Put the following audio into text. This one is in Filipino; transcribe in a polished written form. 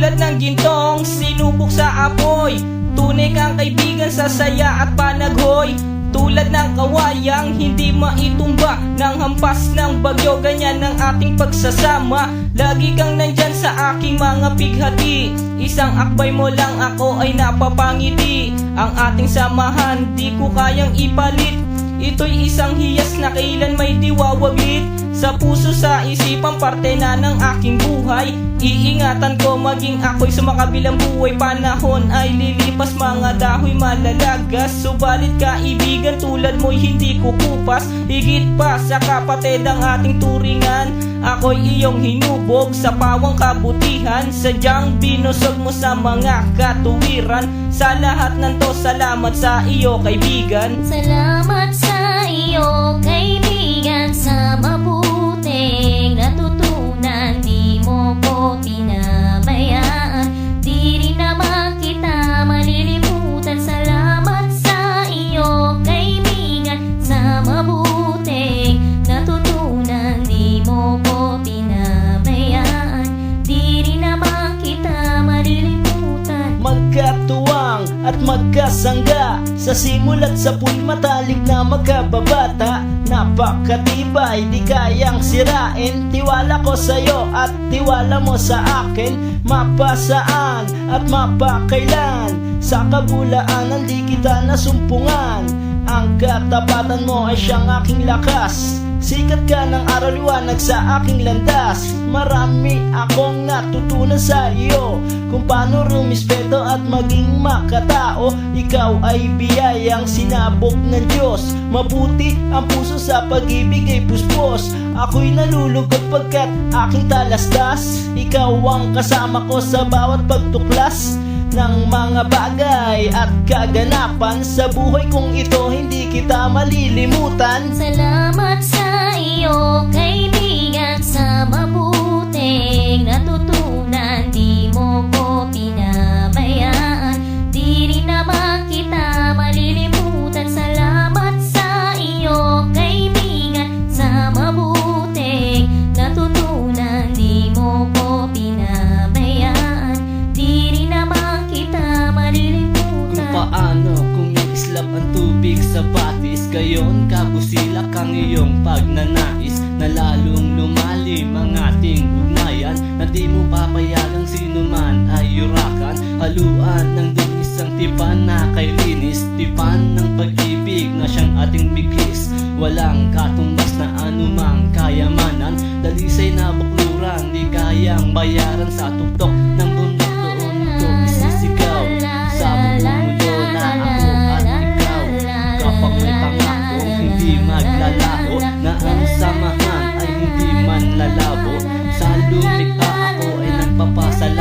Tulad ng gintong sinubok sa apoy, tunay kang kaibigan sa saya at panaghoy. Tulad ng kawayang hindi maitumba ng hampas ng bagyo, ganyan ang ating pagsasama. Lagi kang nandyan sa aking mga pighati, isang akbay mo lang ako ay napapangiti. Ang ating samahan di ko kayang ipalit, ito'y isang hiyas na kailan may diwawaglit. Sa puso, sa isipan, parte na ng aking buhay. Iingatan ko maging ako'y sa makabilang buhay. Panahon ay lilipas, mga dahoy malalagas, subalit kaibigan tulad mo'y hindi kukupas. Higit pa sa kapatid ang ating turingan, ako'y iyong hinubog sa pawang kabutihan. Sadyang binusog mo sa mga katuwiran. Sa lahat ng to, salamat sa iyo kaibigan. Salamat sa iyo kaibigan, sa mabuting natutunan. Di mo ko pinabayaan, di rin naman kita malilimutan. Salamat sa iyo kaibigan, sa mabuting natutunan. Di mo ko pinabayaan, di rin naman kita malilimutan. Magkatuwang at magkasangga, sa simula't sa pool matalik na magkababata. Napakatibay, di kayang sirain, tiwala ko sa'yo at tiwala mo sa akin. Mapasaan at mapakailan, sa kabulaanan di kita nasumpungan. Ang katapatan mo ay siyang aking lakas, sikat ka ng araw liwanag sa aking landas. Marami akong natutunan sa iyo, kung paano rumispeto at maging makatao. Ikaw ay biyayang sinabog ng Diyos, mabuti ang puso sa pag-ibig ay puspos. Ako'y nalulugod pagkat aking talastas, ikaw ang kasama ko sa bawat pagtuklas ng mga bagay at kaganapan. Sa buhay kong ito hindi kita malilimutan. Salamat sa iyo kaibigan, sa mabuting natutunan. Di mo ko pinabayaan, di rin naman kita malilimutan. Salamat sa iyo kaibigan, sa mabuting natutunan. Di mo ko pinabayaan, di rin naman kita malilimutan. Kung paano kung islap ang tubig sa batis, gayon kabusilak ang iyong pagnanais, na lalong lumalim ang ating ugnayan, na di mo papayagang sino man ay yurakan. Haluan ng dungis ang tipan na kay linis, tipan ng pag-ibig na siyang ating bigis. Walang katumbas na anumang kayamanan, dalisay na bakluran di kayang bayaran. Sa tuktok ng bundok doon ko isisigaw, sa bumulo na ako at ikaw. Kapag may pangako hindi maglalaho, na ang samahan ay hindi man lalabo. Sa lumikha ako ay nagpapasalamat.